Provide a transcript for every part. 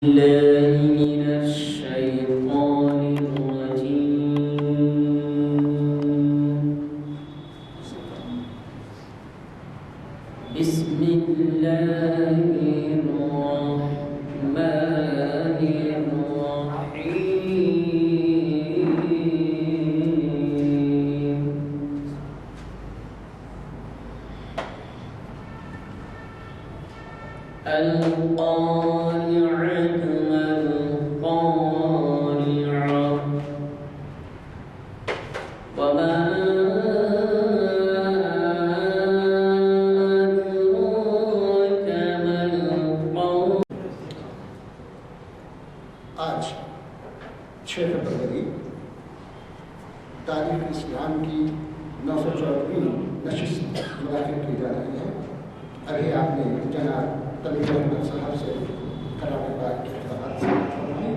الله من الشيطان الرجيم. بسم الله الرحمن الرحيم. القارعة ما القارعة وما أدراك ما القارعة. آج 6 فروری تاریخ اسلام کی 914ویں نشست منعقد کی جا رہی ہے. ابھی آپ نے جناب طبیب احمد صاحب سے کلام پاک کے اختلاف سے فرمائے.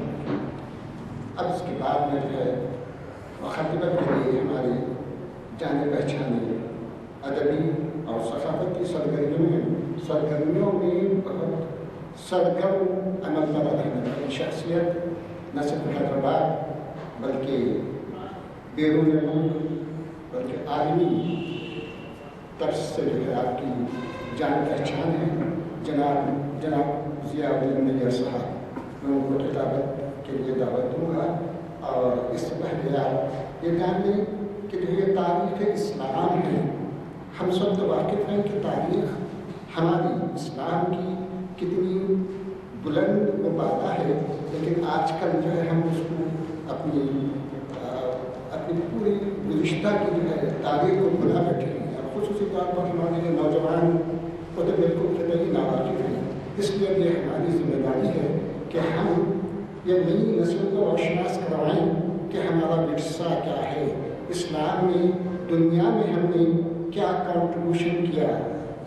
اب اس کے بعد میں جو ہے مخاطبت کے لیے ہمارے جانے پہچانے ادبی اور ثقافتی سرگرمیوں میں بہت سرگرم عمل پیرا رہنے والی شخصیت نہ صرف حیدرآباد بلکہ بیرون ملک بلکہ عالمی طرز سے جو ہے آپ کی جان پہچان ہے. جناب ضیاء الدین نیر صاحب، میں ان کو خطابت کے لیے دعوت دوں گا. اور اس سے پہلے آپ یہ جان لیں کہ جو یہ تاریخ اسلام ہے، ہم سب تو واقف ہیں کہ تاریخ ہماری اسلام کی کتنی بلند و بالا ہے، لیکن آج کل جو ہے ہم اس کو اپنی پوری گزشتہ کی جو ہے تاریخ کو بھلا بیٹھے ہیں. اور خصوصی طور پر ہمارے جو نوجوان وہ تو بالکل قطعی ناواقف ہیں. اس لیے یہ ہماری ذمہ داری ہے کہ ہم یہ نئی نسل کو روشناس کروائیں کہ ہمارا ورثہ کیا ہے، اسلام میں دنیا میں ہم نے کیا کنٹریبیوشن کیا،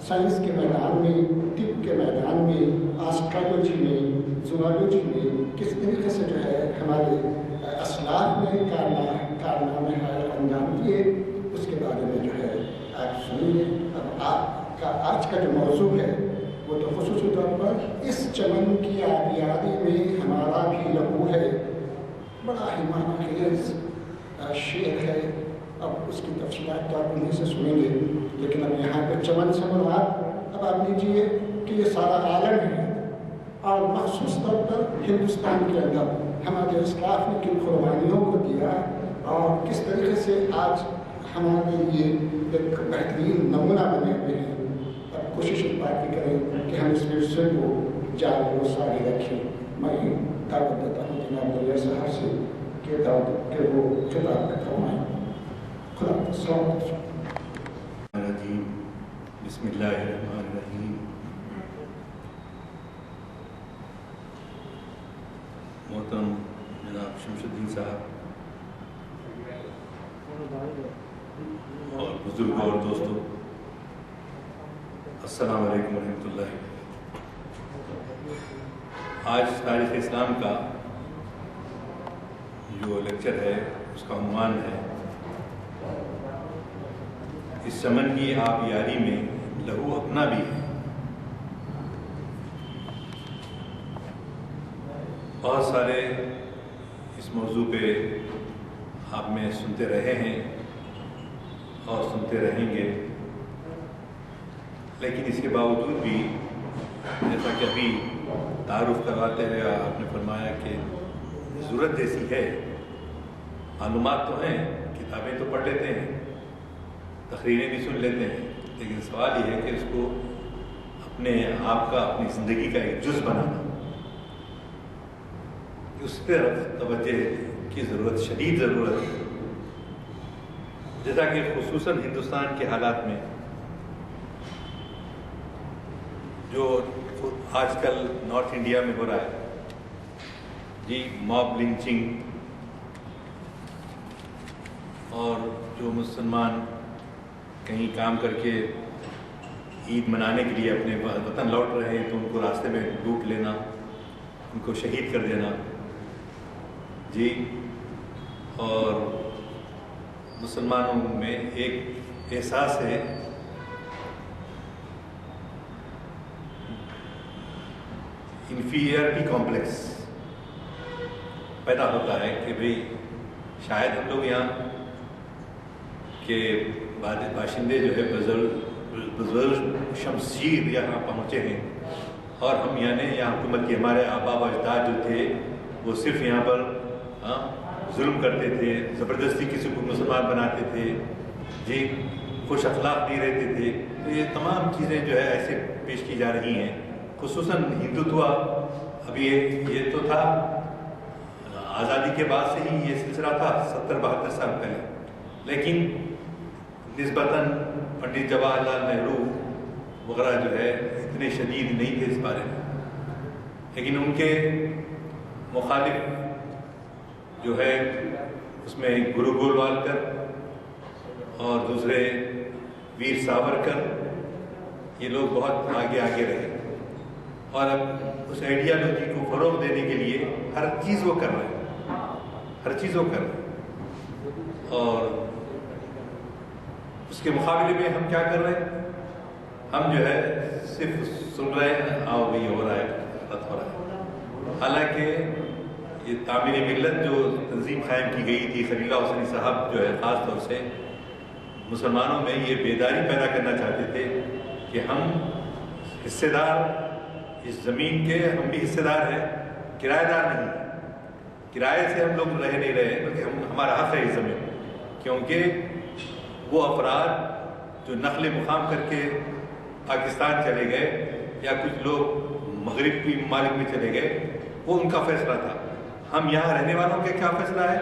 سائنس کے میدان میں، طب کے میدان میں، آسٹرالوجی میں، زوالوجی میں کس طریقے سے جو ہے ہمارے اسلاف نے کارنامے انجام دیے، اس کے بارے میں جو ہے آپ سنیے. اب آپ کا آج کا جو موضوع ہے وہ تو خصوصی طور پر اس چمن کی آبیاری میں ہمارا بھی لہو ہے. بڑا ہی معنی خیز شعر ہے. اب اس کی تفصیلات تو آپ انہیں سے سنیں گے، لیکن اب یہاں پہ چمن سے مراد اب آپ لیجیے کہ یہ سارا عالم ہے، اور مخصوص طور پر ہندوستان کے اندر ہمارے اسلاف نے کن قربانیوں کو دیا اور کس طریقے سے آج ہمارے لیے ایک بہترین نمونہ بنے ہوئے ہیں. اب کوشش اس بات کی کریں کہ ہم اس ورثے کو جاری و ساری رکھیں. میں دعوت دیتا ہوں جناب نیر صاحب سے کہ وہ خطاب فرمائیں. خدا السلام علیکم. بسم اللہ الرحمن الرحیم. محترم جناب شمس الدین صاحب اور بزرگ اور دوستوں، السلام علیکم ورحمۃ اللہ. آج تاریخ اسلام کا جو لیکچر ہے اس کا عنوان ہے اس چمن کی آب یاری میں لہو اپنا بھی ہے. بہت سارے اس موضوع پہ آپ میں سنتے رہے ہیں اور سنتے رہیں گے، لیکن اس کے باوجود بھی جیسا کہ ابھی تعارف کرواتے ہوئے آپ نے فرمایا کہ ضرورت جیسی ہے. معلومات تو ہیں، کتابیں تو پڑھ لیتے ہیں، تقریریں بھی سن لیتے ہیں، لیکن سوال یہ ہے کہ اس کو اپنے آپ کا، اپنی زندگی کا ایک جز بنانا، اس پر توجہ کی ضرورت، شدید ضرورت ہے. جیسا کہ خصوصاً ہندوستان کے حالات میں جو آج کل نارتھ انڈیا میں ہو رہا ہے جی، موب لنچنگ، اور جو مسلمان کہیں کام کر کے عید منانے کے لیے اپنے وطن لوٹ رہے ہیں تو ان کو راستے میں لوٹ لینا، ان کو شہید کر دینا جی. اور مسلمانوں میں ایک احساس ہے انفیریئرٹی کمپلیکس پیدا ہوتا ہے کہ بھئی شاید ہم لوگ یہاں کے باشندے جو ہے بزرگ شمشیر یہاں پہنچے ہیں اور ہم یعنی یہاں حکومت کے ہمارے آبا و اجداد جو تھے وہ صرف یہاں پر ظلم کرتے تھے، زبردستی کسی کو مسلمان بناتے تھے، جی خوش اخلاق نہیں رہتے تھے. تو یہ تمام چیزیں جو ہے ایسے پیش کی جا رہی ہیں. خصوصاً ہندوتوا ابھی یہ تو تھا آزادی کے بعد سے ہی یہ سلسلہ تھا 70-72 سال پہلے، لیکن نسبتاً پنڈت جواہر لال نہرو وغیرہ جو ہے اتنے شدید نہیں تھے اس بارے میں، لیکن ان کے مخالف جو ہے اس میں گرو گولوالکر اور دوسرے ویر ساورکر، یہ لوگ بہت آگے رہے اور اب اس آئیڈیالوجی کو فروغ دینے کے لیے ہر چیز وہ کر رہے ہیں، ہر چیز وہ کر رہے ہیں. اور اس کے مقابلے میں ہم کیا کر رہے ہیں؟ ہم جو ہے صرف سن رہے ہیں، آؤ بھی ہو رہا ہے، غلط ہو رہا ہے. حالانکہ یہ تعمیر ملت جو تنظیم قائم کی گئی تھی، خلیل اللہ حسینی صاحب جو ہے خاص طور سے مسلمانوں میں یہ بیداری پیدا کرنا چاہتے تھے کہ ہم حصے دار اس زمین کے، ہم بھی حصے دار ہیں، کرایہ دار نہیں. کرائے سے ہم لوگ رہ نہیں رہے بلکہ ہمارا حق ہے اس زمین، کیونکہ وہ افراد جو نقل مقام کر کے پاکستان چلے گئے یا کچھ لوگ مغرب کی ممالک میں چلے گئے، وہ ان کا فیصلہ تھا. ہم یہاں رہنے والوں کا کیا فیصلہ ہے؟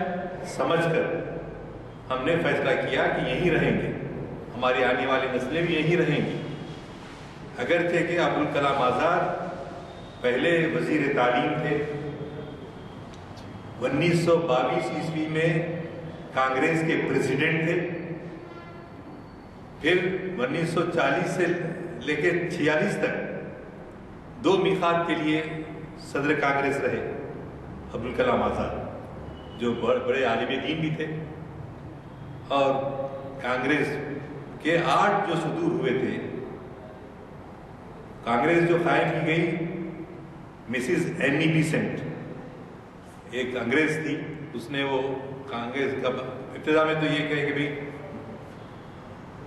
سمجھ کر ہم نے فیصلہ کیا کہ یہیں رہیں گے، ہماری آنے والی نسلیں بھی یہیں رہیں گی. اگرچہ کہ ابوالکلام آزاد پہلے وزیر تعلیم تھے، 1922 عیسوی میں کانگریس کے پریزیڈنٹ تھے، پھر 1940 سے لے کے 46 تک 2 میقات کے لیے صدر کانگریس رہے ابوالکلام آزاد، جو بڑے عالم دین بھی تھے. اور کانگریس کے 8 جو صدور ہوئے تھے، کانگریس جو قائم کی گئی مسز اینی بیسنٹ ایک انگریز تھی، اس نے وہ کانگریس کا ابتدا میں تو یہ کہے کہ بھئی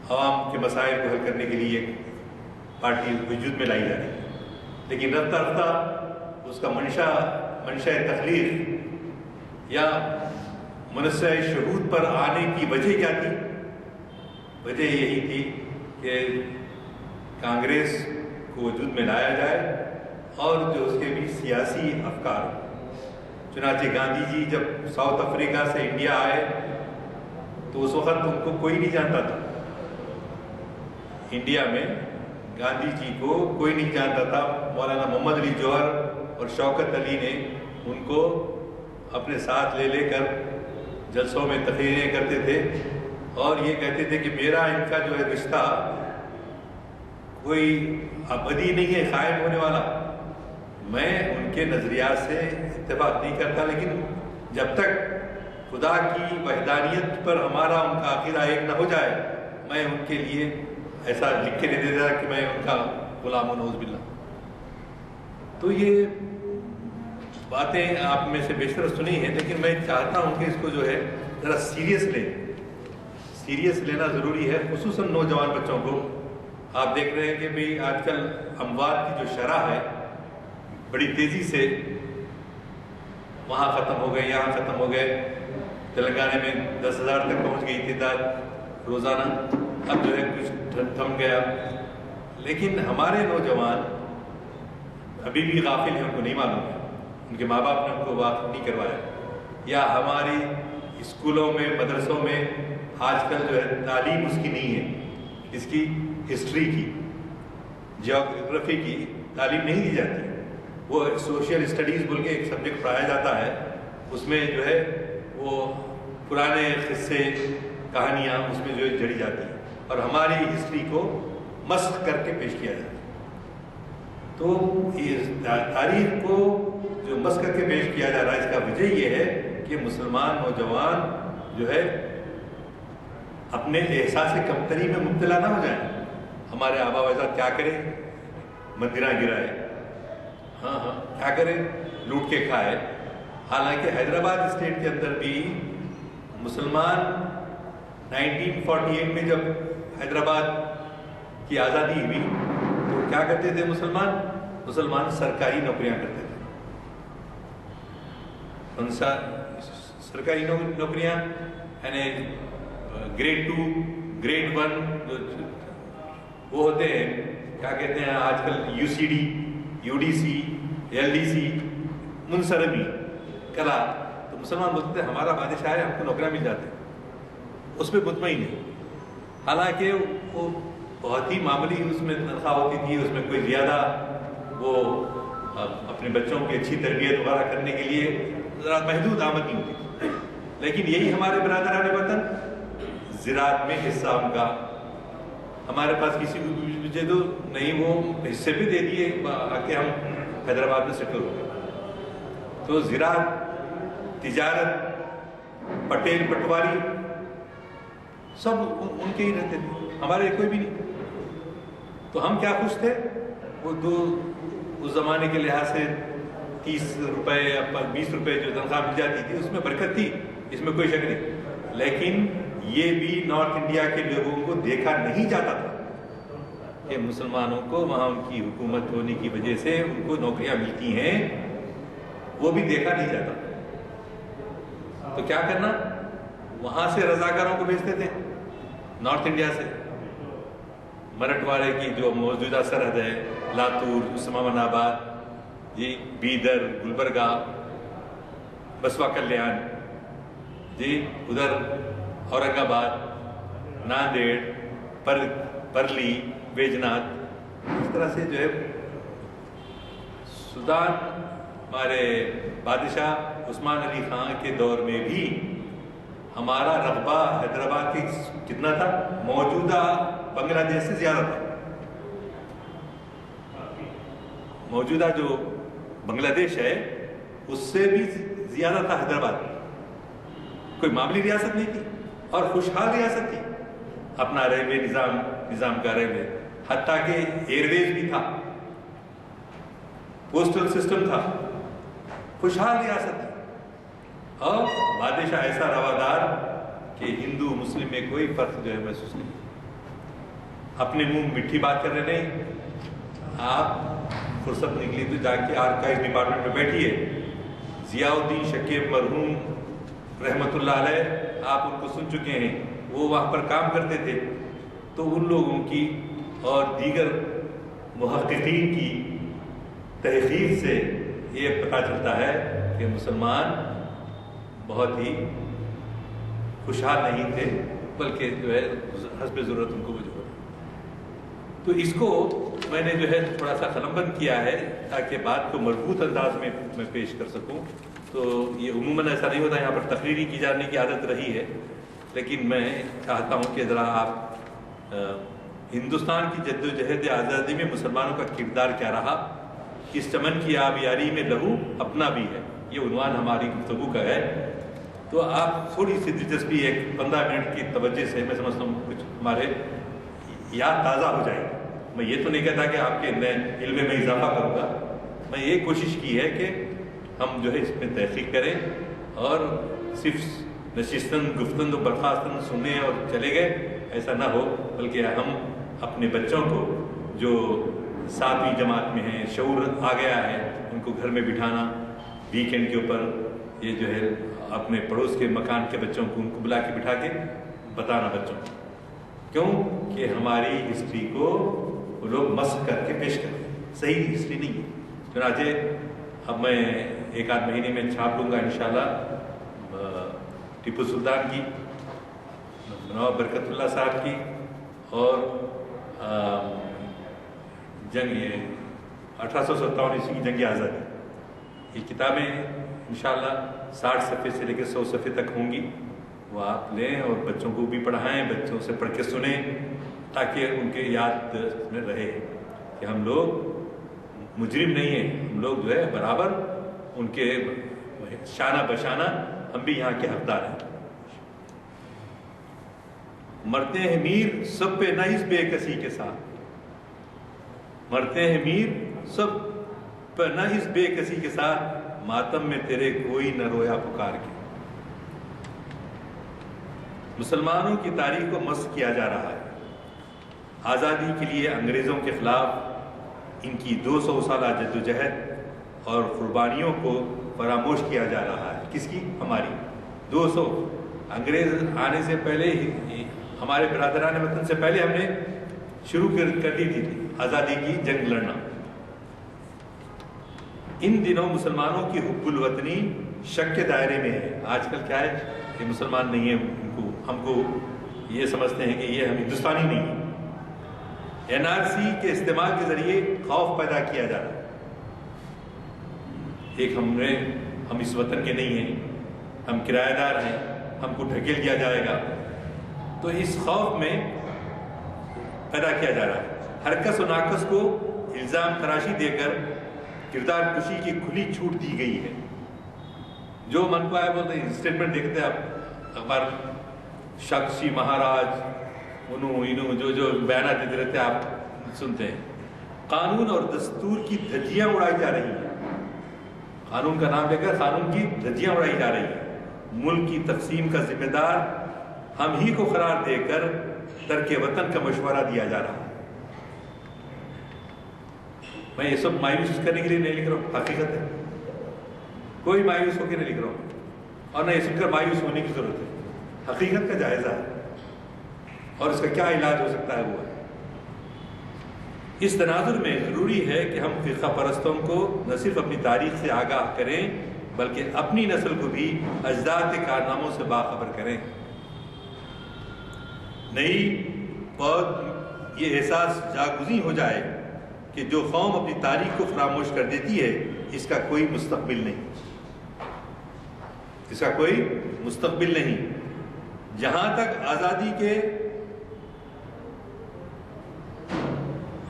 عوام کے مسائل کو حل کرنے کے لیے ایک پارٹی وجود میں لائی جا رہی ہے، لیکن رفتہ رفتہ اس کا منشا تخلیق یا منصع شہود پر آنے کی وجہ کیا تھی؟ وجہ یہی تھی کہ کانگریس کو وجود میں لایا جائے اور جو اس کے بھی سیاسی افکار. چنانچہ گاندھی جی جب ساؤتھ افریقہ سے انڈیا آئے تو اس وقت ان کو کوئی نہیں جانتا تھا. انڈیا میں گاندھی جی کو کوئی نہیں جانتا تھا. مولانا محمد علی جوہر اور شوکت علی نے ان کو اپنے ساتھ لے کر جلسوں میں تقریریں کرتے تھے اور یہ کہتے تھے کہ میرا ان کا جو ہے رشتہ کوئی ابدی نہیں ہے، قائم ہونے والا. میں ان کے نظریات سے اتفاق نہیں کرتا، لیکن جب تک خدا کی وحدانیت پر ہمارا ان کا عقیدہ ایک نہ ہو جائے، میں ان کے لیے ایسا لکھ کے نہیں دیتا کہ میں ان کا غلام ہوں، نعوذ باللہ. تو یہ باتیں آپ میں سے بیشتر سنی ہیں، لیکن میں چاہتا ہوں کہ اس کو جو ہے ذرا سیریس لیں. سیریس لینا ضروری ہے، خصوصاً نوجوان بچوں کو. آپ دیکھ رہے ہیں کہ بھئی آج کل اموات کی جو شرح ہے بڑی تیزی سے وہاں ختم ہو گئے، یہاں ختم ہو گئے. تلنگانہ میں 10,000 تک پہنچ گئی تعداد روزانہ، اب جو ہے کچھ تھم گیا. لیکن ہمارے نوجوان ابھی بھی غافل ہیں، ان کو نہیں معلوم ہے، ان کے ماں باپ نے ان کو واقف نہیں کروایا. یا ہماری اسکولوں میں مدرسوں میں آج کل جو ہے تعلیم اس کی نہیں ہے، اس کی ہسٹری کی، جیوگرافی کی تعلیم نہیں دی جاتی. وہ سوشل اسٹڈیز بول کے ایک سبجیکٹ پڑھایا جاتا ہے، اس میں جو ہے وہ پرانے قصے کہانیاں اس میں جو ہے جڑی جاتی ہیں اور ہماری ہسٹری کو مسخ کر کے پیش کیا جاتا ہے. تو اس تاریخ کو جو مسخ کر کے پیش کیا جا رہا ہے، اس کا وجہ یہ ہے کہ مسلمان نوجوان جو ہے اپنے احساس کمتری میں مبتلا نہ ہو جائیں. ہمارے آبا و اجداد کیا کریں؟ مندریں گرائے، ہاں ہاں کیا کریں، لوٹ کے کھائے. حالانکہ حیدرآباد اسٹیٹ کے اندر بھی مسلمان 1948 میں جب حیدرآباد کی آزادی ہوئی تو کیا کرتے تھے مسلمان سرکاری نوکریاں کرتے تھے. ان سرکاری نوکریاں یعنی گریڈ 2 گریڈ 1 وہ ہوتے ہیں، کیا کہتے ہیں آج کل UCD UDC LDC منصرمی کلا. تو مسلمان بولتے تھے ہمارا بادشاہ ہے، ہم کو نوکریاں مل جاتے ہیں، اس پہ مطمئن ہے. حالانکہ وہ بہت ہی معمولی اس میں تنخواہ ہوتی تھی، اس میں کوئی زیادہ وہ اپنے بچوں کی اچھی تربیت وغیرہ کرنے کے لیے ذرا محدود آمدنی ہوتی تھی. لیکن یہی ہمارے برادران وطن زراعت میں حصہ ان کا، ہمارے پاس کسی کو مجھے تو نہیں، وہ حصے بھی دے دیے کہ ہم حیدرآباد میں سیٹل ہو گئے. تو زراعت، تجارت، پٹیل پٹواری سب ان کے ہی رہتے تھے، ہمارے کوئی بھی نہیں. تو ہم کیا خوش تھے، وہ اس زمانے کے لحاظ سے 30 روپے یا 20 روپے جو تنخواہ مل جاتی تھی اس میں برکت تھی، اس میں کوئی شک نہیں. لیکن یہ بھی نارتھ انڈیا کے لوگوں کو دیکھا نہیں جاتا تھا کہ مسلمانوں کو وہاں ان کی حکومت ہونے کی وجہ سے ان کو نوکریاں ملتی ہیں، وہ بھی دیکھا نہیں جاتا. تو کیا کرنا، وہاں سے رضاکاروں کو بھیجتے تھے نارتھ انڈیا سے. مرٹوارے کی جو موجودہ سرحد ہے، لاتور، عثمان آباد، جی بیدر، گلبرگہ، بسوا کلیان، جی ادھر اورنگ آباد، ناندیڑ، پرلی، ویجناتھ، اس طرح سے جو ہے سلطان ہمارے بادشاہ عثمان علی خان کے دور میں بھی ہمارا رقبہ حیدرآباد کی کتنا تھا، موجودہ بنگلہ دیش سے زیادہ تھا. موجودہ جو بنگلہ دیش ہے اس سے بھی زیادہ تھا حیدرآباد. کوئی معمولی ریاست نہیں تھی اور خوشحال ریاست تھی. اپنا ریلوے نظام کا ریلوے، حتیٰ کہ ایئر ویز بھی تھا، پوسٹل سسٹم تھا، خوشحال ریاست تھی. اور بادشاہ ایسا روادار کہ ہندو مسلم میں کوئی فرق جو ہے محسوس نہیں. اپنے منہ میٹھی بات کر رہے نہیں. آپ فرصت نکلی تو جا کے آرکائیو ڈپارٹمنٹ میں بیٹھیے. ضیاء الدین شکیب مرحوم رحمت اللہ علیہ، آپ ان کو سن چکے ہیں، وہ وہاں پر کام کرتے تھے. تو ان لوگوں کی اور دیگر محققین کی تحقیق سے یہ پتہ چلتا ہے کہ مسلمان بہت ہی خوشحال نہیں تھے، بلکہ جو ہے حسب ضرورت ان کو وجود. تو اس کو میں نے جو ہے تھوڑا سا قلم بند کیا ہے تاکہ بات کو مربوط انداز میں پیش کر سکوں. تو یہ عموماً ایسا نہیں ہوتا، یہاں پر تقریری کی جانے کی عادت رہی ہے، لیکن میں چاہتا ہوں کہ ذرا آپ ہندوستان کی جد و جہد آزادی میں مسلمانوں کا کردار کیا رہا، اس چمن کی آبیاری میں لہو اپنا بھی ہے، یہ عنوان ہماری گفتگو کا ہے. تو آپ تھوڑی سی دلچسپی 15 منٹ کی توجہ سے میں سمجھتا ہوں کچھ ہمارے یاد تازہ ہو جائے گی. میں یہ تو نہیں کہتا کہ آپ کے علم میں اضافہ کروں گا، میں یہ کوشش کی ہے کہ ہم جو ہے اس میں تحقیق کریں اور صرف نشستن گفتن و برخاستن سنیں اور چلے گئے، ایسا نہ ہو، بلکہ ہم اپنے بچوں کو جو 7ویں جماعت میں ہیں، شعور آ گیا ہے، ان کو گھر میں بٹھانا، ویکینڈ کے اوپر یہ جو ہے اپنے پڑوس کے مکان کے بچوں کو ان کو بلا کے بٹھا کے بتانا بچوں کو، کیوں کہ ہماری ہسٹری کو وہ لوگ مسخ کر کے پیش کرتے ہیں، صحیح ہسٹری نہیں ہے. چنانچہ اب میں 1 آدھ مہینے میں چھاپ لوں گا انشاءاللہ ٹیپو سلطان کی، نواب برکت اللہ صاحب کی، اور جنگ 1857 عیسوی کی جنگ آزادی. یہ کتابیں انشاءاللہ 60 صفحے سے لے کے 100 صفحے تک ہوں گی. وہ آپ لیں اور بچوں کو بھی پڑھائیں، بچوں سے پڑھ کے سنیں، تاکہ ان کے یاد میں رہے کہ ہم لوگ مجرم نہیں ہیں، ہم لوگ جو ہے برابر ان کے شانہ بشانہ ہم بھی یہاں کے حقدار ہیں. مرتے ہیں میر سب پہ نہ اس بے کسی کے ساتھ، مرتے ہیں میر سب پر نہ اس بے کسی کے ساتھ ماتم میں تیرے کوئی نہ رویا پکار کے۔ مسلمانوں کی تاریخ کو مسخ کیا جا رہا ہے۔ آزادی کے لیے انگریزوں کے خلاف ان کی 200 سالہ جدوجہد اور قربانیوں کو فراموش کیا جا رہا ہے۔ کس کی؟ ہماری 200 انگریز آنے سے پہلے ہی ہمارے برادران وطن سے پہلے ہم نے شروع کر دی تھی آزادی کی جنگ لڑنا۔ ان دنوں مسلمانوں کی حب الوطنی شک کے دائرے میں ہے۔ آج کل کیا ہے کہ مسلمان نہیں ہیں، ہم کو یہ سمجھتے ہیں کہ یہ ہم ہندوستانی نہیں ہیں۔ NRC کے استعمال کے ذریعے خوف پیدا کیا جا رہا ہے۔ ایک ہم اس وطن کے نہیں ہیں، ہم کرایہ دار ہیں، ہم کو ڈھکیل دیا جائے گا، تو اس خوف میں پیدا کیا جا رہا ہے۔ ہر کس و ناقص کو الزام تراشی دے کر کردار کشی کی کھلی چھوٹ دی گئی ہے۔ جو من کو آئے بولتے ہیں، اسٹیٹمنٹ دیکھتے ہیں آپ اخبار، شخصی مہاراج جو بیانات دیتے رہتے ہیں آپ سنتے ہیں۔ قانون اور دستور کی دھجیاں اڑائی جا رہی ہیں، قانون کا نام لے کر قانون کی دھجیاں اڑائی جا رہی ہیں۔ ملک کی تقسیم کا ذمہ دار ہم ہی کو قرار دے کر ترک وطن کا مشورہ دیا جا رہا ہے۔ میں یہ سب مایوس کرنے کے لیے نہیں لکھ رہا ہوں، حقیقت ہے، کوئی مایوس ہو کے نہیں لکھ رہا ہوں، اور نہ یہ سن کر مایوس ہونے کی ضرورت ہے۔ حقیقت کا جائزہ ہے اور اس کا کیا علاج ہو سکتا ہے وہ ہے۔ اس تناظر میں ضروری ہے کہ ہم فرقہ پرستوں کو نہ صرف اپنی تاریخ سے آگاہ کریں بلکہ اپنی نسل کو بھی اجداد کے کارناموں سے باخبر کریں۔ نئی پود یہ احساس جاگزیں ہو جائے کہ جو قوم اپنی تاریخ کو فراموش کر دیتی ہے اس کا کوئی مستقبل نہیں، اس کا کوئی مستقبل نہیں۔ جہاں تک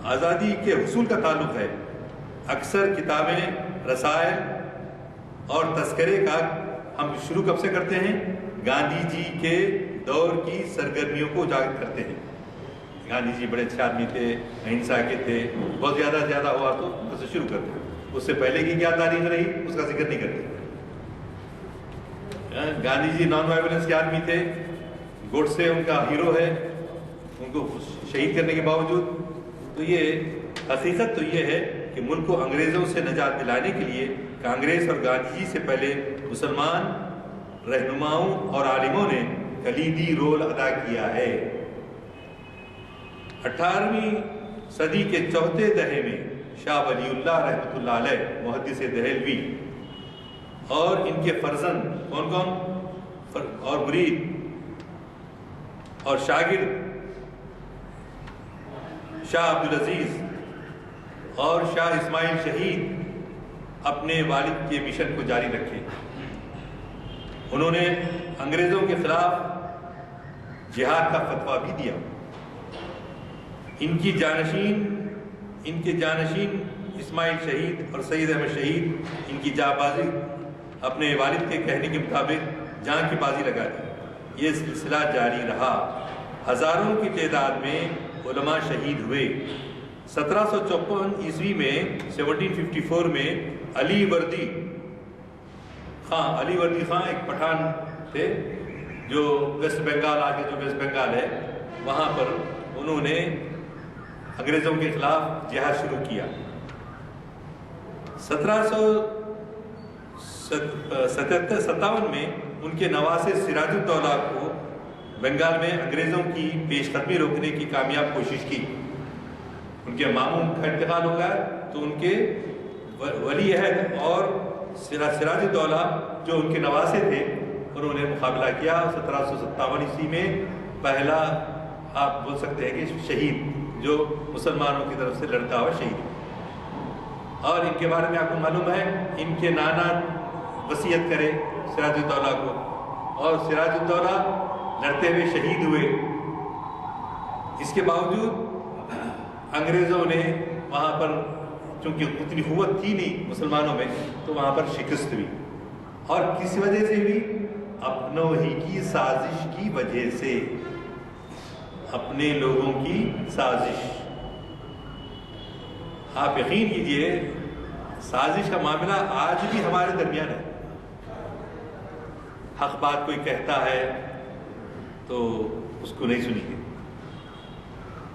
آزادی کے حصول کا تعلق ہے، اکثر کتابیں، رسائل اور تذکرے کا ہم شروع کب سے کرتے ہیں؟ گاندھی جی کے دور کی سرگرمیوں کو اجاگر کرتے ہیں۔ گاندھی جی بڑے اچھے آدمی تھے، اہنسا کے تھے، بہت زیادہ ہوا تو اس سے شروع کرتے ہیں۔ اس سے پہلے کی کیا تاریخ رہی اس کا ذکر نہیں کرتے۔ گاندھی جی نان وائلنس کے آدمی تھے، گوڈسے ان کا ہیرو ہے، ان کو شہید کرنے کے باوجود۔ تو یہ حقیقت تو یہ ہے کہ ملک کو انگریزوں سے نجات دلانے کے لیے کانگریس اور گاندھی جی سے پہلے مسلمان رہنماؤں اور عالموں نے کلیدی رول ادا کیا ہے۔ 18ویں صدی کے چوتھے دہے میں شاہ ولی اللہ رحمۃ اللہ علیہ محدث دہلوی اور ان کے فرزند کون اور مرید اور شاگرد شاہ عبدالعزیز اور شاہ اسماعیل شہید اپنے والد کے مشن کو جاری رکھے۔ انہوں نے انگریزوں کے خلاف جہاد کا فتویٰ بھی دیا۔ ان کے جانشین اسماعیل شہید اور سید احمد شہید ان کی جاں بازی اپنے والد کے کہنے کے مطابق جان کی بازی لگا دی۔ یہ سلسلہ جاری رہا، ہزاروں کی تعداد میں علماء شہید ہوئے۔ 1754 عیسوی میں 1754 میں علی وردی خان ایک پٹھان تھے جو ویسٹ بنگال، آج کے جو ویسٹ بنگال ہے وہاں پر انہوں نے انگریزوں کے خلاف جہاد شروع کیا۔ 1757 میں ان کے نواسے سراج الدولہ کو بنگال میں انگریزوں کی پیش قدمی روکنے کی کامیاب کوشش کی۔ ان کے ماموں کا انتقال ہو گیا تو ان کے ولی عہد اور سراج الدولہ جو ان کے نواسے تھے انہوں نے مقابلہ کیا۔ 1757 عیسوی میں پہلا آپ بول سکتے ہیں کہ شہید جو مسلمانوں کی طرف سے لڑتا ہوا شہید۔ اور ان کے بارے میں آپ کو معلوم ہے ان کے نانا وصیت کرے سراج الدولہ کو، اور سراج الدولہ لڑتے ہوئے شہید ہوئے۔ اس کے باوجود انگریزوں نے وہاں پر چونکہ اتنی قوت تھی نہیں مسلمانوں میں تو وہاں پر شکست ہوئی، اور کس وجہ سے ہوئی؟ اپنوں ہی کی سازش کی وجہ سے، اپنے لوگوں کی سازش۔ آپ یقین کیجئے سازش کا معاملہ آج بھی ہمارے درمیان ہے. حق بات کوئی کہتا ہے تو اس کو نہیں سنیں گے،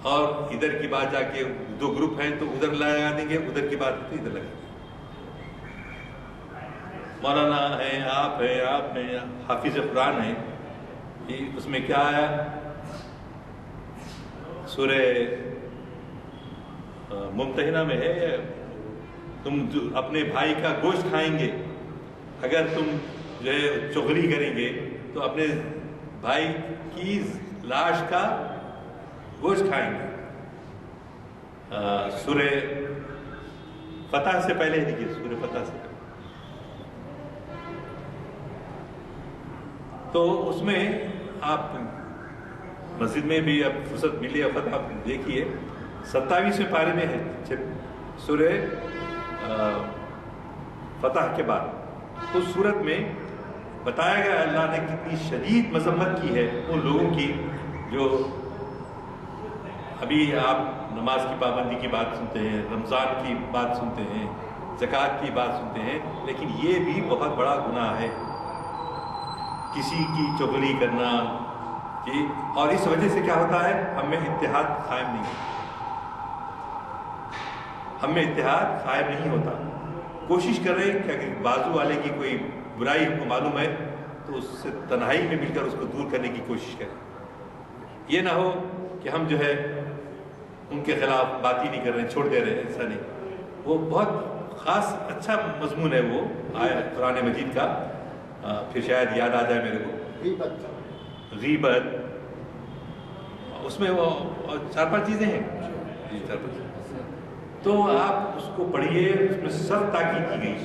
اور ادھر کی بات جا کے دو گروپ ہیں تو ادھر لگا دیں گے، ادھر کی بات تو ادھر لگا دیں گے. مولانا ہیں، آپ ہیں حافظ قرآن ہیں، اس میں کیا آیا؟ سورہ ممتحنہ میں ہے، تم اپنے بھائی کا گوشت کھائیں گے، اگر تم جو ہے چغلی کریں گے تو اپنے بھائی کی لاش کا گوشت کھائیں گے. سورہ فتح سے پہلے دیکھیے، سورہ فتح سے تو اس میں آپ مسجد میں بھی اب فرصت ملی ہے، فتح دیکھیے 27ویں پارے میں ہے سورہ فتح کے بعد. اس صورت میں بتایا گیا اللہ نے کتنی شدید مذمت کی ہے ان لوگوں کی جو ابھی آپ نماز کی پابندی کی بات سنتے ہیں، رمضان کی بات سنتے ہیں، زکوٰۃ کی بات سنتے ہیں، لیکن یہ بھی بہت بڑا گناہ ہے کسی کی چغلی کرنا جی. اور اس وجہ سے کیا ہوتا ہے، ہم میں اتحاد قائم نہیں ہوتا. کوشش کر رہے ہیں کہ اگر بازو والے کی کوئی برائی ہم کو معلوم ہے تو اس سے تنہائی میں مل کر اس کو دور کرنے کی کوشش کریں. یہ نہ ہو کہ ہم جو ہے ان کے خلاف بات ہی نہیں کر رہے ہیں، چھوڑ دے رہے ہیں، ایسا نہیں. وہ بہت خاص اچھا مضمون ہے وہ آیا قرآن مجید کا، پھر شاید یاد آ جائے میرے کو. غیبت، اس میں وہ 4-5 چیزیں ہیں جی، 4-5 چیزیں. تو آپ اس کو پڑھیے، اس میں سخت تاکید کی گئی.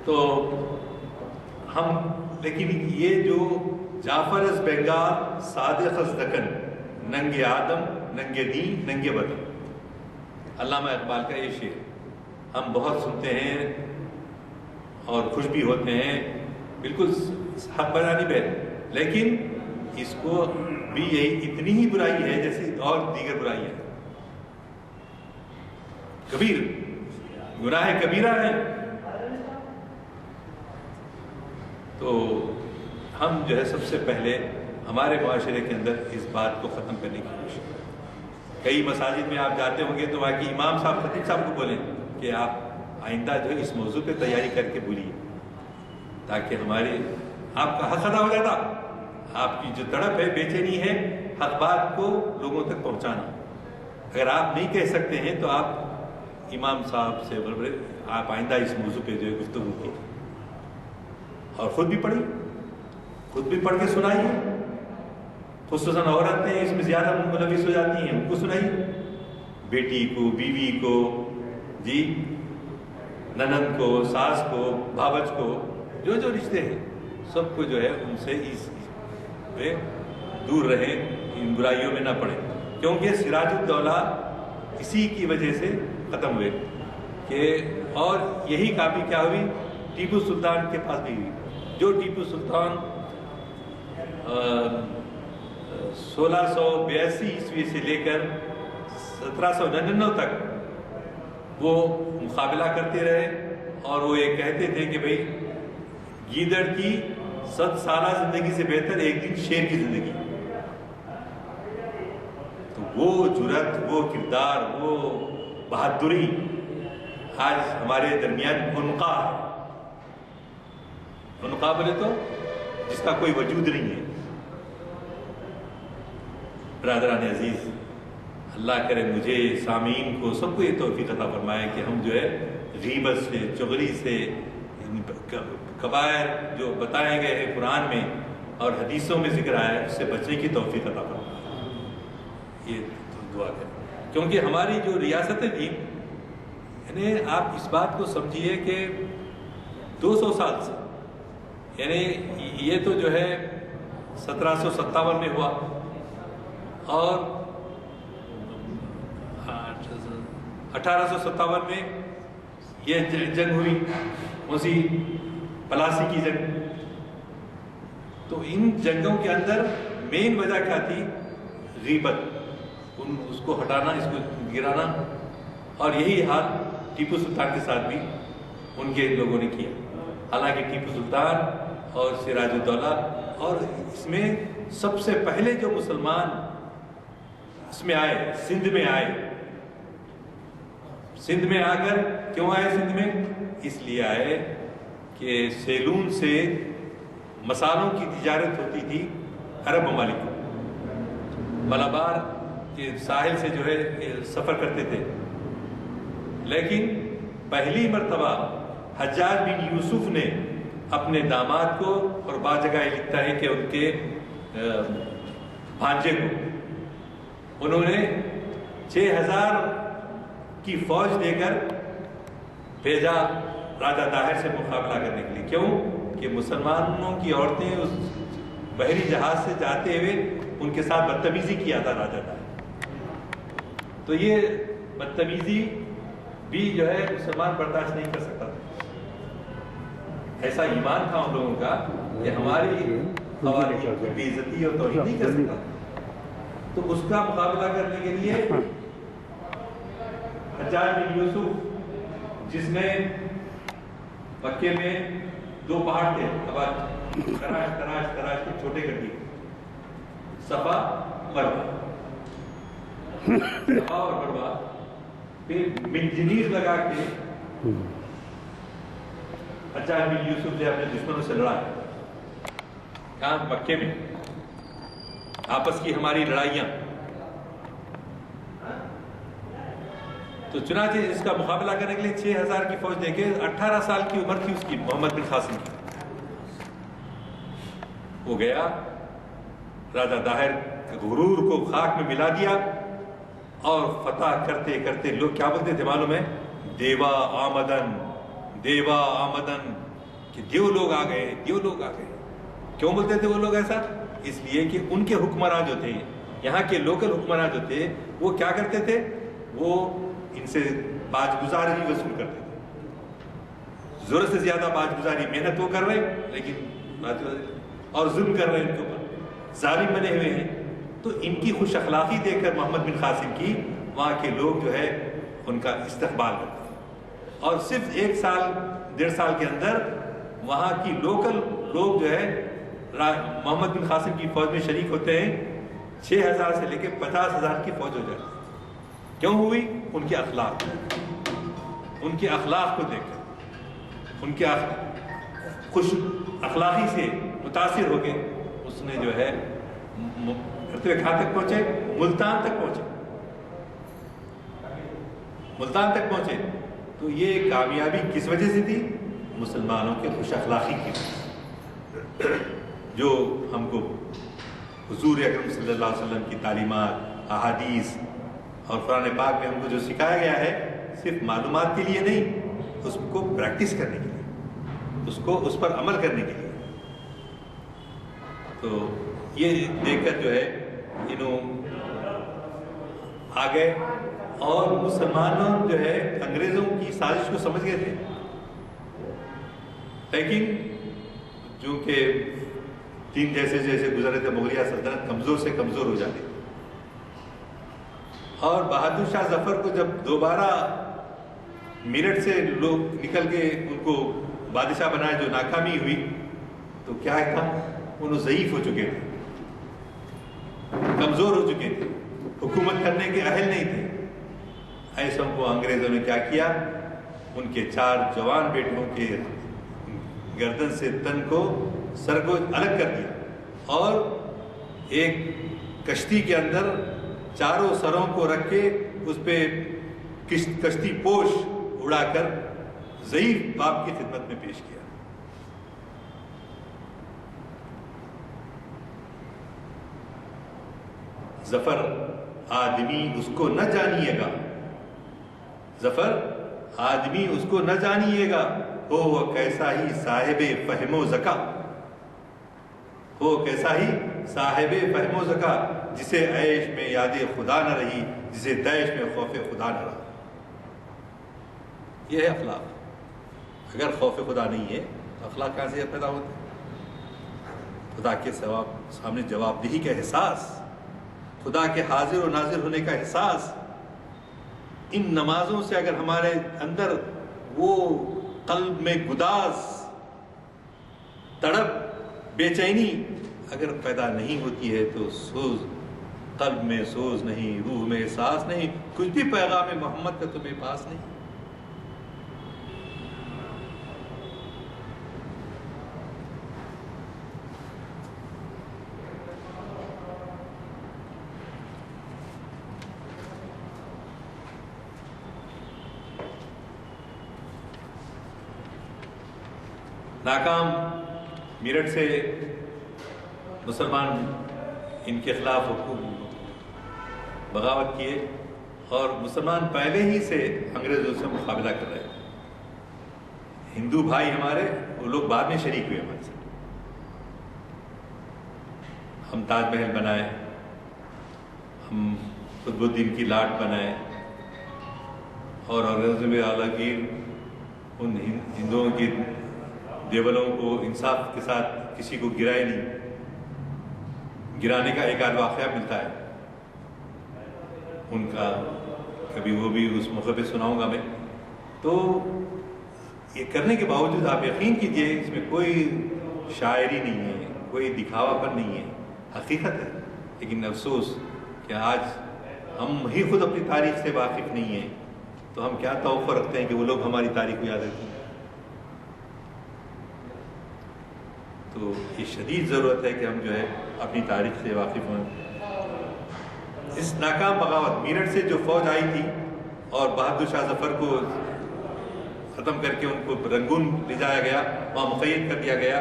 تو ہم لیکن یہ جو جعفر از بنگال صادق از دکن، ننگ آدم ننگ دین ننگ بدن، علامہ اقبال کا یہ شعر ہم بہت سنتے ہیں اور خوش بھی ہوتے ہیں، بالکل حق بیانی پہ، لیکن اس کو بھی یہی اتنی ہی برائی ہے جیسے اور دیگر برائی ہے. کبیر گناہ کبیرہ ہے. تو ہم جو ہے سب سے پہلے ہمارے معاشرے کے اندر اس بات کو ختم کرنے کی کوشش کریں. کئی مساجد میں آپ جاتے ہوں گے تو وہاں کی امام صاحب خطیب صاحب کو بولیں کہ آپ آئندہ جو ہے اس موضوع پہ تیاری کر کے بولیے، تاکہ ہمارے آپ کا حق ادا ہو جاتا. آپ کی جو تڑپ ہے، بے چینی ہے، حق بات کو لوگوں تک پہنچانا. اگر آپ نہیں کہہ سکتے ہیں تو آپ امام صاحب سے بولے آپ آئندہ اس موضوع پہ جو ہے گفتگو کی، اور خود بھی پڑھیے، خود بھی پڑھ کے سنائیے. خصوصاً عورتیں اس میں زیادہ ملوث ہو جاتی ہیں، ان کو سنائیے، بیٹی کو، بیوی کو جی، ننند کو، ساس کو، بھاوج کو، جو جو رشتے ہیں سب کو جو ہے ان سے اس پہ دور رہیں، ان برائیوں میں نہ پڑیں. کیونکہ سراج الدولہ اسی کی وجہ سے ختم ہوئے کہ، اور یہی کاپی کیا ہوئی ٹیپو سلطان کے پاس بھی ہوئی. جو ٹیپو سلطان 1682 عیسوی سے لے کر 1799 تک وہ مقابلہ کرتے رہے، اور وہ یہ کہتے تھے کہ بھئی گیدڑ کی 100 سالہ زندگی سے بہتر ایک دن شیر کی زندگی. تو وہ جرأت، وہ کردار، وہ بہادری آج ہمارے درمیان عنقا ہے. عنقا بولے تو جس کا کوئی وجود نہیں ہے. برادران عزیز، اللہ کرے مجھے، سامعین کو، سب کو یہ توفیق عطا فرمائے کہ ہم جو ہے غیبت سے، چغلی سے، کبائر جو بتائے گئے ہیں قرآن میں اور حدیثوں میں ذکر آیا ہے، اس سے بچنے کی توفیق عطا فرمائے. یہ دعا کریں. کیونکہ ہماری جو ریاستیں تھیں، یعنی آپ اس بات کو سمجھیے کہ 200 سال سے، یعنی یہ تو جو ہے 1757 میں ہوا، اور 1857 میں یہ جنگ ہوئی، اسی پلاسی کی جنگ. تو ان جنگوں کے اندر مین وجہ کیا تھی؟ غیبت، اس کو ہٹانا، اس کو گرانا. اور یہی حال ٹیپو سلطان کے ساتھ بھی ان کے لوگوں نے کیا. حالانکہ ٹیپو سلطان اور سراج الدولہ، اور اس میں سب سے پہلے جو مسلمان اس میں آئے، سندھ میں آئے. سندھ میں آ کر کیوں آئے؟ سندھ میں اس لیے آئے کہ سیلون سے مسالوں کی تجارت ہوتی تھی عرب ممالک کو. ملابار کے ساحل سے جو ہے سفر کرتے تھے. لیکن پہلی مرتبہ حجاج بن یوسف نے اپنے داماد کو، اور بعض جگہ یہ لکھتا ہے کہ ان کے بھانجے کو، انہوں نے 6000 کی فوج دے کر بھیجا راجہ طاہر سے مقابلہ کرنے کے لیے. کیوں؟ کہ مسلمانوں کی عورتیں اس بحری جہاز سے جاتے ہوئے ان کے ساتھ بدتمیزی کیا تھا راجہ طاہر. تو یہ بدتمیزی بھی جو ہے مسلمان برداشت نہیں کر سکتا. ایسا ایمان تھا ان لوگوں کا کہ ہماری خواتین کی بے عزتی اور توہین نہیں کر سکتا. تو اس کا مقابلہ کرنے کے لیے حجاج بن یوسف، جس نے مکے میں 2 پہاڑ تھے، تراش تراش تراش کے چھوٹے کر دیے، صفا مروہ، صفا اور مروہ، پھر منجنیق لگا کے حجاج بن یوسف نے اپنے دشمنوں سے لڑا. کہاں؟ مکے میں. آپس کی ہماری لڑائیاں. تو چنانچہ اس کا مقابلہ کرنے کے لیے 6000 کی فوج دے کے، 18 سال کی عمر تھی اس کی، محمد بن قاسم کی. وہ گیا، راجہ طاہر کے غرور کو خاک میں ملا دیا، اور فتح کرتے کرتے لوگ کیا بولتے تھے معلوم ہے؟ دیوا آمدن، دیوا آمدن، کہ دیو لوگ آ گئے، دیو لوگ آ گئے. کیوں بولتے تھے وہ لوگ ایسا؟ اس لیے کہ ان کے حکمراں جو تھے، یہاں کے لوکل حکمراں جو تھے، وہ کیا کرتے تھے؟ وہ ان سے باج گزاری وصول کرتے تھے. ضرورت سے زیادہ باج گزاری، محنت وہ کر رہے لیکن اور ظلم کر رہے ہیں، ان کے اوپر ظالم بنے ہوئے ہیں. تو ان کی خوش اخلاقی دیکھ کر محمد بن قاسم کی، وہاں کے لوگ جو ہے ان کا استقبال کرتے ہیں. اور صرف 1 سال 1.5 سال کے اندر وہاں کی لوکل لوگ جو ہے محمد بن قاسم کی فوج میں شریک ہوتے ہیں. 6000 سے لے کے 50,000 کی فوج ہو جاتی ہے. کیوں ہوئی؟ ان کے اخلاق، ان کے اخلاق کو دیکھ کر، ان کے خوش اخلاقی سے متاثر ہو کے اس نے جو ہے کرتے ہوئے کہاں تک پہنچے؟ ملتان تک پہنچے. ملتان تک پہنچے. تو یہ کامیابی کس وجہ سے تھی؟ مسلمانوں کے خوش اخلاقی کی وجہ سے، جو ہم کو حضور اکرم صلی اللہ علیہ وسلم کی تعلیمات، احادیث اور قرآن پاک میں ہم کو جو سکھایا گیا ہے، صرف معلومات کے لیے نہیں، اس کو پریکٹس کرنے کے لیے، اس پر عمل کرنے کے لیے. تو یہ دیکھ کر جو ہے انہوں آ گئے، اور مسلمانوں جو ہے انگریزوں کی سازش کو سمجھ گئے تھے. لیکن چونکہ دن جیسے جیسے گزرے تھے، مغلیہ سلطنت کمزور سے کمزور ہو جاتی. اور بہادر شاہ ظفر کو جب دوبارہ میرٹھ سے لوگ نکل کے ان کو بادشاہ بنائے، جو ناکامی ہوئی، تو کیا تھا؟ انہوں ضعیف ہو چکے تھے، کمزور ہو چکے تھے، حکومت کرنے کے اہل نہیں تھے. ایسوں کو انگریزوں نے کیا کیا؟ ان کے 4 جوان بیٹوں کے گردن سے تن کو، سر کو الگ کر دیا، اور ایک کشتی کے اندر 4 سروں کو رکھ کے اس پہ کشتی پوش اڑا کر ضعیف باپ کی خدمت میں پیش کیا. ظفر آدمی اس کو نہ جانیے گا، ظفر آدمی اس کو نہ جانیے گا، ہو وہ کیسا ہی صاحب فہم و ذکا، ہو کیسا ہی صاحب فہم و ذکا، جسے عیش میں یاد خدا نہ رہی، جسے دیش میں خوف خدا نہ رہا. یہ ہے اخلاق. اگر خوف خدا نہیں ہے تو اخلاق کہاں سے پیدا ہوتے ہیں؟ خدا کے سامنے جواب دہی کا احساس، خدا کے حاضر و ناظر ہونے کا احساس، ان نمازوں سے اگر ہمارے اندر وہ قلب میں گداز، تڑپ، بے چینی اگر پیدا نہیں ہوتی ہے تو سوز، قلب میں سوز نہیں، روح میں احساس نہیں، کچھ بھی پیغام محمد کا تمہیں پاس نہیں۔ ناکام میرٹھ سے مسلمان ان کے خلاف بغاوت کیے اور مسلمان پہلے ہی سے انگریزوں سے مقابلہ کر رہے ہیں۔ ہندو بھائی ہمارے، وہ لوگ بعد میں شریک ہوئے ہمارے ساتھ۔ ہم تاج محل بنائے، ہم قطب الدین کی لاٹ بنائے، اور اورنگزیب عالمگیر ان ہندوؤں کی دیولوں کو انصاف کے ساتھ کسی کو گرائے نہیں۔ گرانے کا ایک آدھ واقعہ ملتا ہے ان کا، کبھی وہ بھی اس موقع پہ سناؤں گا میں۔ تو یہ کرنے کے باوجود آپ یقین کیجئے اس میں کوئی شاعری نہیں ہے، کوئی دکھاوا پر نہیں ہے، حقیقت ہے۔ لیکن افسوس کہ آج ہم ہی خود اپنی تاریخ سے واقف نہیں ہیں، تو ہم کیا توقع رکھتے ہیں کہ وہ لوگ ہماری تاریخ کو یاد رکھیں۔ تو یہ شدید ضرورت ہے کہ ہم جو ہے اپنی تاریخ سے واقف ہوں۔ اس ناکام بغاوت، میرٹھ سے جو فوج آئی تھی اور بہادر شاہ ظفر کو ختم کر کے ان کو رنگون لے جایا گیا، وہاں مقید کر دیا گیا،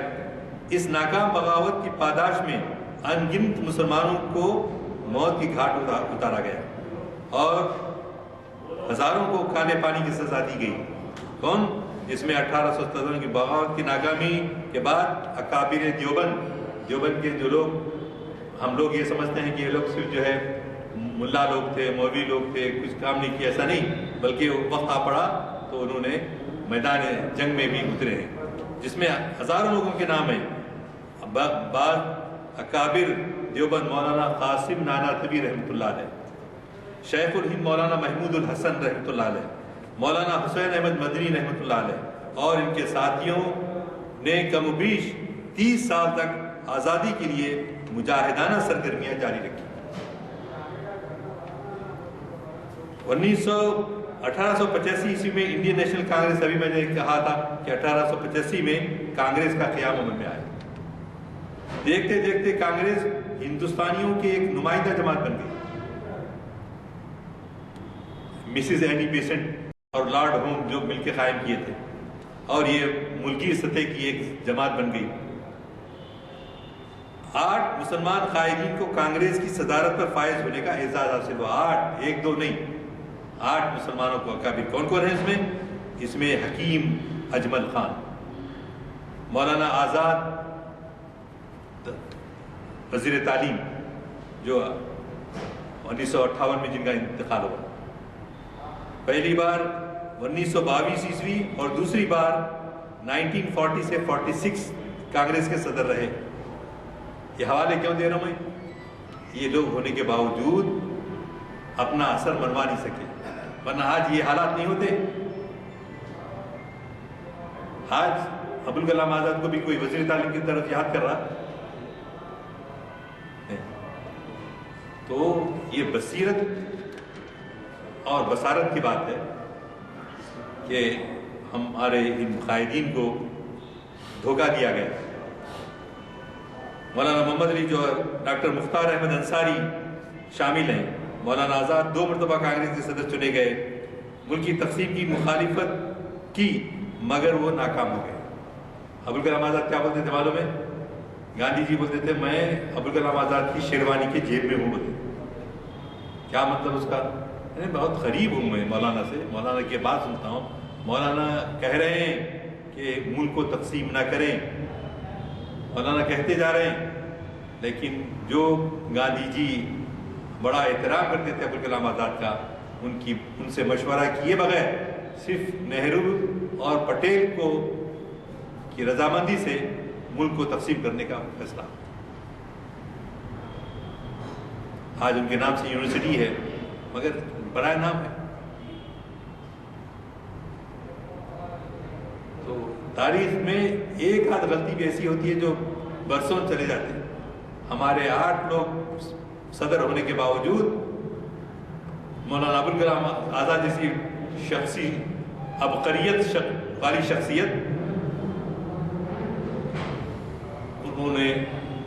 اس ناکام بغاوت کی پاداش میں ان گنت مسلمانوں کو موت کی گھاٹ اتارا گیا اور ہزاروں کو کالے پانی کی سزا دی گئی۔ کون؟ جس میں 1857 کی بغاوت کی ناکامی کے بعد اکابر دیوبند کے جو لوگ، ہم لوگ یہ سمجھتے ہیں کہ یہ لوگ صرف جو ہے ملا لوگ تھے، مولوی لوگ تھے، کچھ کام نہیں کیا، ایسا نہیں، بلکہ وقت آ پڑا تو انہوں نے میدان جنگ میں بھی اترے ہیں، جس میں ہزاروں لوگوں کے نام ہیں۔ بعض اکابر دیوبند مولانا قاسم نانوتوی رحمۃ اللہ علیہ، شیخ الہند مولانا محمود الحسن رحمۃ اللہ علیہ، مولانا حسین احمد مدنی رحمۃ اللہ علیہ اور ان کے ساتھیوں نے کم و بیش 30 سال تک آزادی کے لیے مجاہدانہ سرگرمیاں جاری رکھی۔ 1885 عیسوی میں انڈین نیشنل کانگریس، ابھی میں نے کہا تھا کہ 1885 میں کانگریس کا قیام عمل میں آیا۔ دیکھتے دیکھتے کانگریس ہندوستانیوں کی ایک نمائندہ جماعت بن گئی۔ مسز اینی بیسنٹ اور لارڈ ہوم جو مل کے قائم کیے تھے، اور یہ ملکی سطح کی ایک جماعت بن گئی۔ 8 مسلمان قائدین کو کانگریس کی صدارت پر فائز ہونے کا اعزاز حاصل ہوا۔ 8، 1 2 نہیں، 8 مسلمانوں کو اکابر۔ کون کون ہیں اس میں؟ اس میں حکیم اجمل خان، مولانا آزاد وزیر تعلیم جو 1958 میں جن کا انتقال ہوا، پہلی بار 1922 عیسوی اور دوسری بار 1940 سے 46 کانگریس کے صدر رہے۔ یہ حوالے کیوں دے رہا ہوں میں؟ یہ لوگ ہونے کے باوجود اپنا اثر منوا نہیں سکے، ورنہ آج یہ حالات نہیں ہوتے۔ آج ابوالکلام آزاد کو بھی کوئی وزیر تعلیم کی طرف یاد کر رہا؟ تو یہ بصیرت اور بصارت کی بات ہے کہ ہمارے ان قائدین کو دھوکہ دیا گیا۔ مولانا محمد علی جوہر، ڈاکٹر مختار احمد انصاری شامل ہیں۔ مولانا آزاد 2 مرتبہ کانگریس کے صدر چنے گئے، ملک کی تقسیم کی مخالفت کی مگر وہ ناکام ہو گئے۔ ابوالکلام آزاد کیا بولتے تھے معلوم ہے؟ گاندھی جی بولتے تھے میں ابوالکلام آزاد کی شیروانی کے جیب میں ہوں بولتے۔ کیا مطلب اس کا؟ بہت قریب ہوں میں مولانا سے، مولانا کی بات سنتا ہوں، مولانا کہہ رہے ہیں کہ ملک کو تقسیم نہ کریں، مولانا کہتے جا رہے ہیں، لیکن جو گاندھی جی بڑا احترام کرتے تھے ابوالکلام آزاد کا، ان سے مشورہ کیے بغیر صرف نہرو اور پٹیل کو کی رضامندی سے ملک کو تقسیم کرنے کا فیصلہ۔ آج ان کے نام سے یونیورسٹی ہے مگر برائے نام ہے. تو تاریخ میں ایک آدھ غلطی بھی ایسی ہوتی ہے جو برسوں چلے جاتے ہیں. ہمارے 8 لوگ صدر ہونے کے باوجود مولانا ابوالکلام آزاد جیسی شخصی عبقریت والی شخصیت انہوں نے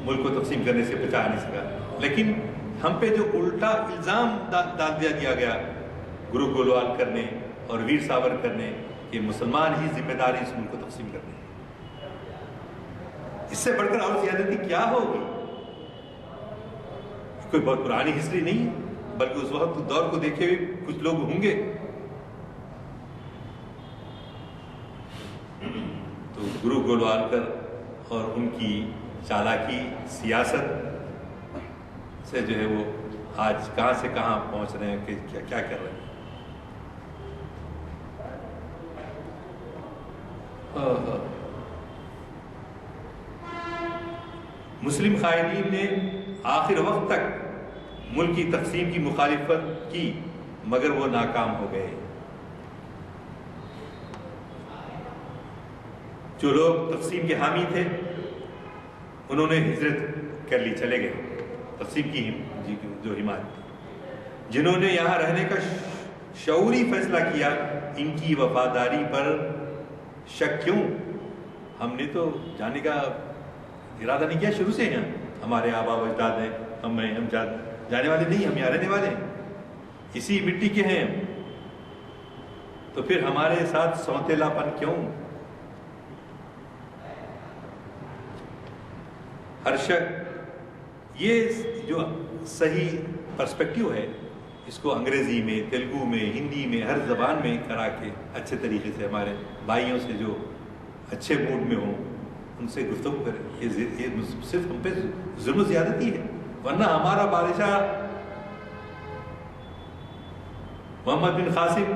ملک کو تقسیم کرنے سے بچا نہیں سکا. لیکن ہم پہ جو الٹا الزام ڈال دیا گیا گرو گولوالکر نے اور ویر ساورکر نے کہ مسلمان ہی ذمہ داری اس ملک کو تقسیم کرنے. اس سے بڑھ کر اور زیادتی کیا ہوگی؟ کوئی بہت پرانی ہسٹری نہیں ہے بلکہ اس وقت دور کو دیکھے ہوئے کچھ لوگ ہوں گے. تو گرو گولوالکر اور ان کی چالاکی سیاست سے جو ہے وہ آج کہاں سے کہاں پہنچ رہے ہیں کہ کیا کر رہے ہیں. مسلم قائدین نے آخر وقت تک ملک کی تقسیم کی مخالفت کی مگر وہ ناکام ہو گئے. جو لوگ تقسیم کے حامی تھے انہوں نے ہجرت کر لی، چلے گئے تقسیم کی جو حمایت تھی. جنہوں نے یہاں رہنے کا شعوری فیصلہ کیا ان کی وفاداری پر شک کیوں؟ ہم نے تو جانے کا ارادہ نہیں کیا شروع سے. یہاں ہمارے آبا و اجداد ہیں، ہم جانے والے نہیں، ہم یہاں رہنے والے ہیں، اسی مٹی کے ہیں. تو پھر ہمارے ساتھ سونتیلا پن کیوں؟ ہر شک یہ جو صحیح پرسپیکٹیو ہے اس کو انگریزی میں، تیلگو میں، ہندی میں، ہر زبان میں کرا کے اچھے طریقے سے ہمارے بھائیوں سے جو اچھے موڈ میں ہوں ان سے گفتگو کریں. یہ صرف ہم پہ ظلم و زیادتی ہے. ورنہ ہمارا بادشاہ محمد بن قاسم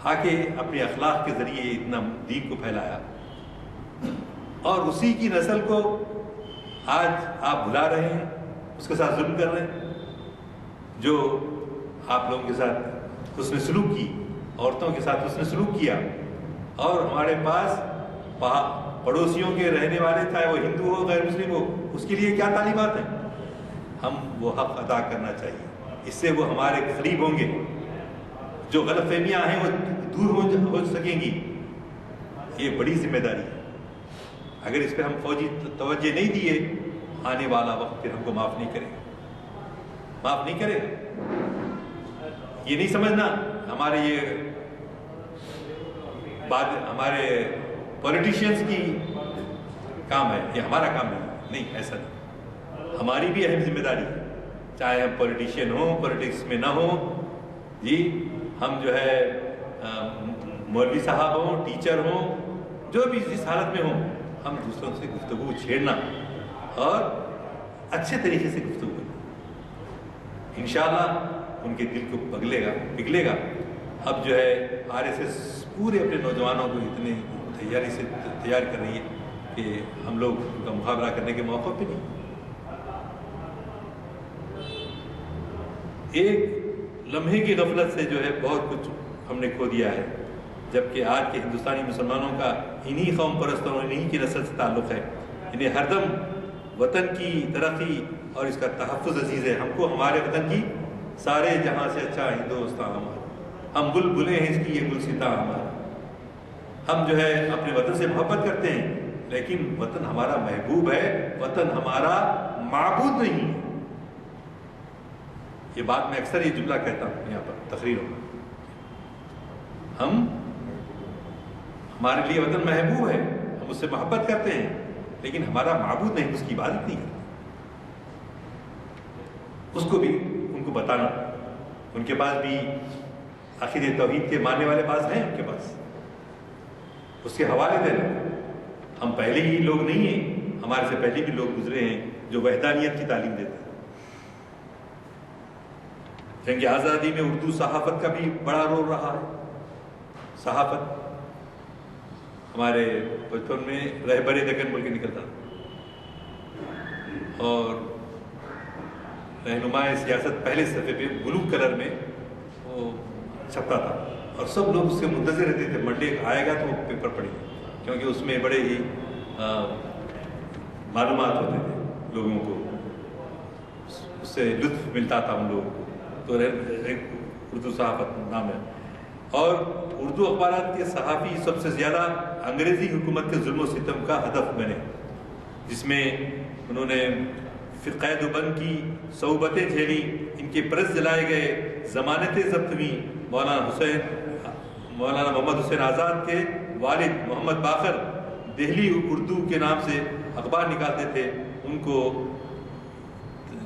آ کے اپنے اخلاق کے ذریعے اتنا دین کو پھیلایا اور اسی کی نسل کو آج آپ بھلا رہے ہیں، اس کے ساتھ ظلم کر رہے ہیں. جو آپ لوگوں کے ساتھ حسن سلوک کی، عورتوں کے ساتھ حسن سلوک کیا، اور ہمارے پاس پڑوسیوں کے رہنے والے چاہے وہ ہندو ہو غیر مسلم ہو اس کے لیے کیا تعلیمات ہیں. ہم وہ حق ادا کرنا چاہیے، اس سے وہ ہمارے قریب ہوں گے. جو غلط فہمیاں ہیں وہ دور ہو سکیں گی. یہ بڑی ذمہ داری ہے. اگر اس پہ ہم فوجی توجہ نہیں دیے آنے والا وقت پھر ہم کو معاف نہیں کرے گا. یہ نہیں سمجھنا ہمارے یہ ہمارے پولیٹیشینز کی کام ہے، یہ ہمارا کام نہیں، ایسا نہیں. ہماری بھی اہم ذمہ داری ہے، چاہے ہم پولیٹیشین ہوں، پولیٹکس میں نہ ہوں جی، ہم جو ہے مولوی صاحب ہوں، ٹیچر ہوں، جو بھی جس حالت میں ہوں، ہم دوسروں سے گفتگو چھیڑنا اور اچھے طریقے سے گفتگو کرنا. انشاءاللہ ان کے دل کو پگھلے گا. اب جو ہے RSS پورے اپنے نوجوانوں کو اتنے تیاری سے تیار کر رہی ہے کہ ہم لوگ ان کا مقابلہ کرنے کے موقع پہ نہیں. ایک لمحے کی غفلت سے جو ہے بہت کچھ ہم نے کھو دیا ہے، جبکہ آج کے ہندوستانی مسلمانوں کا انہی قوم پرستوں اور انہی کی نسل سے تعلق ہے. انہیں ہر دم وطن کی ترقی اور اس کا تحفظ عزیز ہے. ہم کو ہمارے وطن کی سارے جہاں سے اچھا ہندوستان ہمارا، ہم بلبلیں ہیں اس کی یہ گلستاں ہمارا. ہم جو ہے اپنے وطن سے محبت کرتے ہیں لیکن وطن ہمارا محبوب ہے، وطن ہمارا معبود نہیں ہے. یہ بات میں اکثر یہ جملہ کہتا ہوں یہاں پر تقریروں میں. ہمارے لیے وطن محبوب ہے، ہم اس سے محبت کرتے ہیں لیکن ہمارا معبود نہیں، اس کی عبادت نہیں کرتے. اس کو بھی ان کو بتانا. ان کے پاس بھی عقیدہ توحید کے ماننے والے پاس ہیں، ان کے پاس اس کے حوالے دینا. ہم پہلے ہی لوگ نہیں ہیں، ہمارے سے پہلے بھی لوگ گزرے ہیں جو وحدانیت کی تعلیم دیتے ہیں. جنگ آزادی میں اردو صحافت کا بھی بڑا رول رہا ہے. صحافت ہمارے بچپن میں رہبر دکن بول کے نکلتا تھا، اور رہنمائے سیاست پہلے صفحے پہ بلو کلر میں وہ چھپتا تھا اور سب لوگ اس سے منتظر رہتے تھے منڈے آئے گا تو وہ پیپر پڑھیں گے، کیونکہ اس میں بڑے ہی معلومات ہوتے تھے، لوگوں کو اس سے لطف ملتا تھا ان لوگوں کو. تو ایک اردو صحافت نام ہے. اور اردو اخبارات کے صحافی سب سے زیادہ انگریزی حکومت کے ظلم و ستم کا ہدف بنے، جس میں انہوں نے قید و بند کی صعوبتیں جھیلی، ان کے پریس جلائے گئے، ضمانتیں ضبط ہوئیں. مولانا محمد حسین آزاد کے والد محمد باقر دہلی اردو کے نام سے اخبار نکالتے تھے، ان کو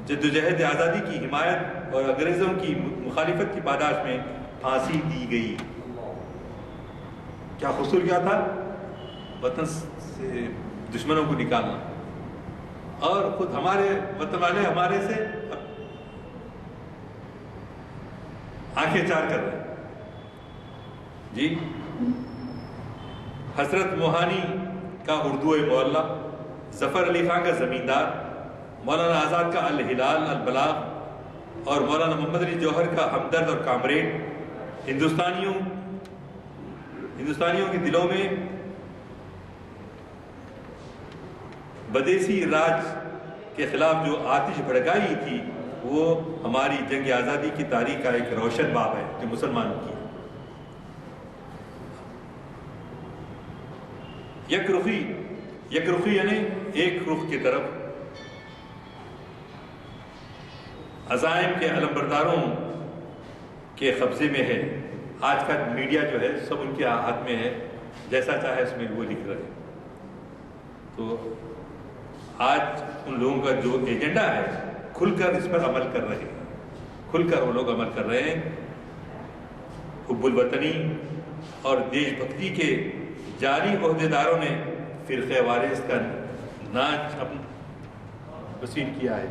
جدوجہد آزادی کی حمایت اور انگریزوں کی مخالفت کی پاداش میں پھانسی دی گئی. کیا قصور کیا تھا؟ وطن سے دشمنوں کو نکالنا، اور خود ہمارے وطن والے ہمارے سے آنکھیں چار کر رہے ہیں. جی حضرت موہانی کا اردو معلّہ، ظفر علی خان کا زمیندار، مولانا آزاد کا الہلال البلاغ اور مولانا محمد علی جوہر کا ہمدرد اور کامریڈ ہندوستانیوں کے دلوں میں بدیسی راج کے خلاف جو آتش بھڑکائی تھی وہ ہماری جنگ آزادی کی تاریخ کا ایک روشن باب ہے جو مسلمانوں کی. یک رخی یعنی ایک رخ کی طرف عزائم کے علمبرداروں کے قبضے میں ہے. آج کا میڈیا جو ہے سب ان کے ہاتھ میں ہے، جیسا چاہے اس میں وہ لکھ رہے ہیں. تو آج ان لوگوں کا جو ایجنڈا ہے کھل کر اس پر عمل کر رہے ہیں، کھل کر وہ لوگ عمل کر رہے ہیں. حب الوطنی اور دیش بھکتی کے جعلی عہدیداروں نے فرقہ وارث کا ناچ وسیع کیا ہے.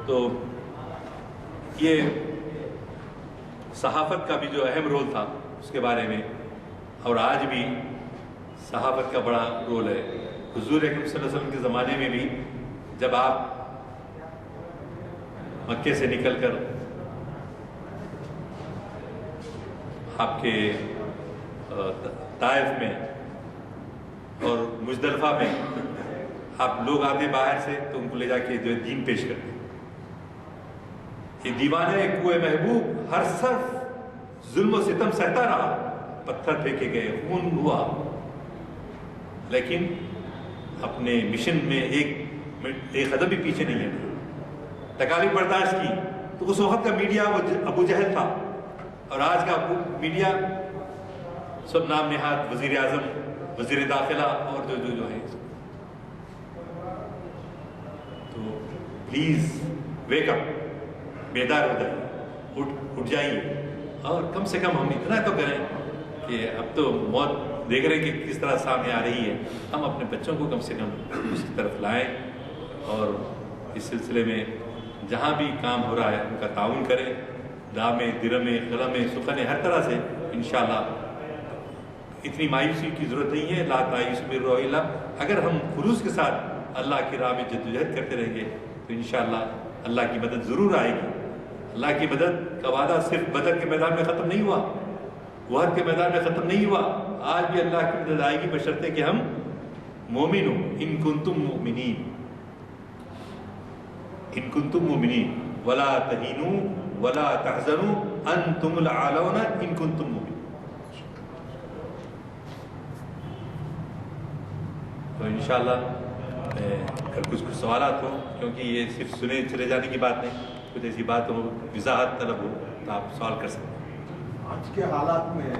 تو یہ صحافت کا بھی جو اہم رول تھا اس کے بارے میں، اور آج بھی صحافت کا بڑا رول ہے. حضور اکرم صلی اللہ علیہ وسلم کے زمانے میں بھی جب آپ مکے سے نکل کر آپ کے طائف میں اور مزدلفہ میں آپ لوگ آتے باہر سے تو ان کو لے جا کے جو دین پیش کرتے. یہ دیوانہ کوہ محبوب ہر صرف ظلم و ستم سہتا رہا، پتھر پھینکے گئے، خون ہوا، لیکن اپنے مشن میں ایک قدم بھی پیچھے نہیں ہٹا، تکالیف برداشت کی. تو اس وقت کا میڈیا وہ ابو جہل تھا، اور آج کا میڈیا سب نام نہاد وزیر اعظم، وزیر داخلہ اور جو ہے. تو پلیز ویک اپ، بیدار ہو جائیے، اٹھ جائیے، اور کم سے کم ہم اتنا تو کریں کہ اب تو موت دیکھ رہے ہیں کہ کس طرح سامنے آ رہی ہے، ہم اپنے بچوں کو کم سے کم اس کی طرف لائیں، اور اس سلسلے میں جہاں بھی کام ہو رہا ہے ان کا تعاون کریں، دامے درمے قلمے سخنے ہر طرح سے. انشاءاللہ اتنی مایوسی کی ضرورت نہیں ہے. لا تایسوا من روح اللہ. اگر ہم خلوص کے ساتھ اللہ کی راہ میں جدوجہد کرتے رہیں گے تو انشاءاللہ اللہ کی مدد ضرور آئے گی. اللہ کی مدد کا وعدہ صرف بدر کے میدان میں ختم نہیں ہوا، احد کے میدان میں ختم نہیں ہوا، آج بھی اللہ کی مدد آئے گی بشرطے کہ ہم مومن ہوں. ان کنتم مؤمنین، ان کنتم مؤمنین ولا تہینوا ولا تحزنوا انتم الاعلون ان کنتم مؤمنین. تو انشاءاللہ اگر کچھ سوالات ہوں، کیونکہ یہ صرف سنے چلے جانے کی بات نہیں، کچھ ایسی بات ہو، وضاحت طلب ہو تو آپ سوال کر سکتے ہیں. آج کے حالات میں